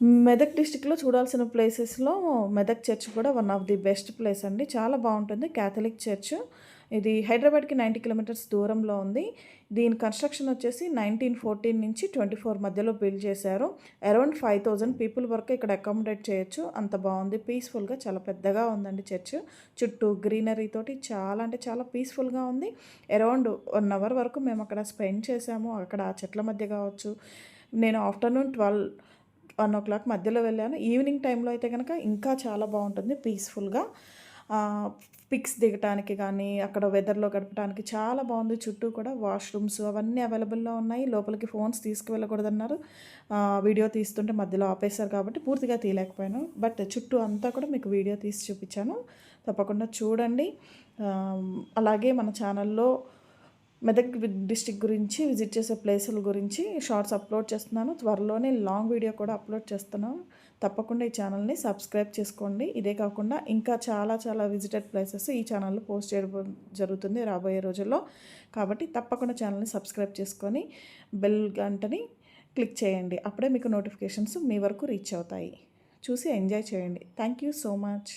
మెదక్ డిస్ట్రిక్ట్‌లో చూడాల్సిన ప్లేసెస్‌లో మెదక్ చర్చ్ కూడా one of the best place అండి. చాలా బావుంటుంది. Catholic church. ఇది హైదరాబాద్‌కి 90 కిలోమీటర్స్ దూరంలో ఉంది. దీని కన్‌స్ట్రక్షన్ వచ్చేసి 1914 నుంచి 24 మధ్యలో బిల్డ్ చేశారు. అరౌండ్ 5000 పీపుల్ వరకు ఇక్కడ అకామిడేట్ చేయొచ్చు. అంత బావుంది. పీస్‌ఫుల్‌గా చాలా పెద్దగా ఉందండి చర్చ్. చుట్టూ గ్రీనరీ తోటి చాలా అంటే చాలా పీస్‌ఫుల్‌గా ఉంది. అరౌండ్ 1 అవర్ వరకు మేము అక్కడ స్పెండ్ చేశాము. అక్కడ ఆ చెట్ల మధ్య కావచ్చు. నేను ఆఫ్టర్‌నూన్ 1:00 మధ్యలో వెళ్ళాను. ఈవినింగ్ టైంలో అయితే గనక ఇంకా చాలా బావుంటుంది పీస్‌ఫుల్‌గా. పిక్స్ దిగటానికి గానీ, అక్కడ వెదర్‌లో గడపటానికి చాలా బావుంది. చుట్టూ కూడా వాష్‌రూమ్స్ అవన్నీ అవైలబుల్‌లో ఉన్నాయి. లోపలికి ఫోన్స్ తీసుకువెళ్ళకూడదన్నారు. వీడియో తీస్తుంటే మధ్యలో ఆపేశారు కాబట్టి పూర్తిగా తీయలేకపోయాను. బట్ చుట్టూ అంతా కూడా మీకు వీడియో తీసి చూపిచ్చాను. తప్పకుండా చూడండి. అలాగే మన ఛానల్‌లో మెదక్ డిస్ట్రిక్ట్ గురించి విజిట్ చేసే ప్లేసుల గురించి షార్ట్స్ అప్లోడ్ చేస్తున్నాను. త్వరలోనే లాంగ్ వీడియో కూడా అప్లోడ్ చేస్తున్నాను. తప్పకుండా ఈ ఛానల్‌ని సబ్స్క్రైబ్ చేసుకోండి. ఇదే కాకుండా ఇంకా చాలా చాలా విజిటెడ్ ప్లేసెస్ ఈ ఛానల్‌లో పోస్ట్ చేయడం జరుగుతుంది రాబోయే రోజుల్లో. కాబట్టి తప్పకుండా ఛానల్‌ని సబ్స్క్రైబ్ చేసుకొని బెల్ గంటని క్లిక్ చేయండి. అప్పుడే మీకు నోటిఫికేషన్స్ మీ వరకు రీచ్ అవుతాయి. చూసి ఎంజాయ్ చేయండి. Thank you so much.